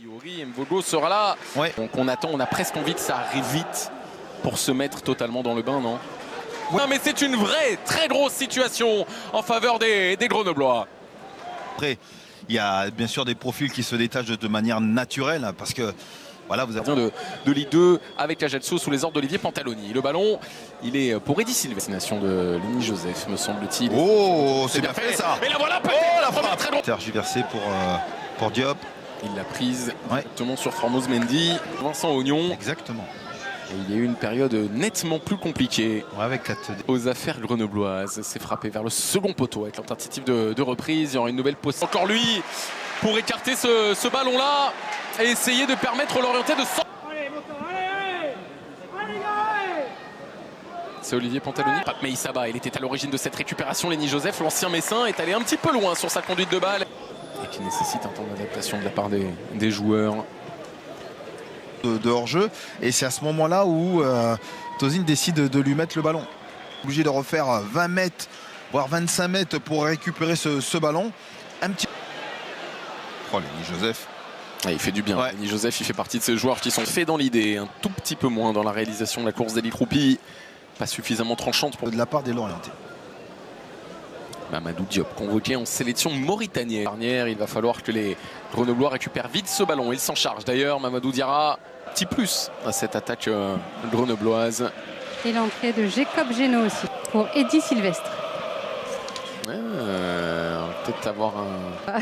Iori Mvogo sera là. Ouais. Donc on attend, on a presque envie que ça arrive vite pour se mettre totalement dans le bain, non? Non, mais c'est une vraie, très grosse situation en faveur des Grenoblois. Après, il y a bien sûr des profils qui se détachent de manière naturelle parce que voilà, vous avez de Ligue 2 avec la Gelso sous les ordres d'Olivier Pantaloni. Le ballon, il est pour Eddy Silvestre. Destination de Lenny Joseph, me semble-t-il. Oh, c'est bien fait ça. Mais là voilà, la première très droite. Tergiversé pour Diop. Il l'a prise Ouais. exactement sur Formose Mendy, Vincent Ognon. Exactement. Et il y a eu une période nettement plus compliquée Ouais, avec aux affaires grenobloises. C'est frappé vers le second poteau avec leur tentative de reprise. Il y aura une nouvelle possession. Encore lui pour écarter ce ballon-là et essayer de permettre l'orienté de sortir. C'est Olivier Pantaloni. Pape Meissaba, il était à l'origine de cette récupération. Lenny Joseph, l'ancien Messin, est allé un petit peu loin sur sa conduite de balle. Et qui nécessite un temps d'adaptation de la part des joueurs. De hors-jeu. Et c'est à ce moment-là où Tozin décide de lui mettre le ballon. Obligé de refaire 20 mètres, voire 25 mètres pour récupérer ce ballon. Un petit... Oh, Lenny Joseph. Ah, il fait du bien. Ouais. Lenny Joseph, il fait partie de ces joueurs qui sont faits dans l'idée, un tout petit peu moins dans la réalisation de la course d'Eli Croupi. Pas suffisamment tranchante pour De la part des Lorientais. Mamadou Diop, convoqué en sélection mauritanienne. Dernière, il va falloir que les Grenoblois récupèrent vite ce ballon. Il s'en charge d'ailleurs. Mamadou Diarra, petit plus à cette attaque grenobloise. Et l'entrée de Jacob Génaud aussi pour Eddy Silvestre. Peut-être avoir un...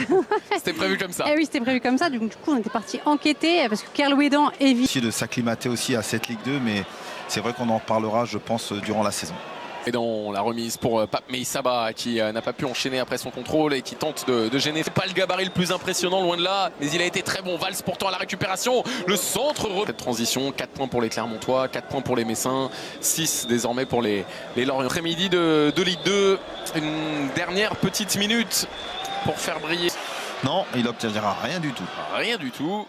C'était prévu comme ça. Eh oui, c'était prévu comme ça. Du coup, on était parti enquêter parce que Kerlouédan évite. Essayer de s'acclimater aussi à cette Ligue 2, mais c'est vrai qu'on en reparlera, je pense, durant la saison. Et dans la remise pour Pape Meissaba qui n'a pas pu enchaîner après son contrôle et qui tente de gêner. C'est pas le gabarit le plus impressionnant, loin de là, mais il a été très bon. Valls pourtant à la récupération. Le centre. Cette transition, 4 points pour les Clermontois, 4 points pour les Messins, 6 désormais pour les Lorient. Après-midi de Ligue 2, une dernière petite minute pour faire briller. Non, il n'obtiendra rien du tout. Rien du tout.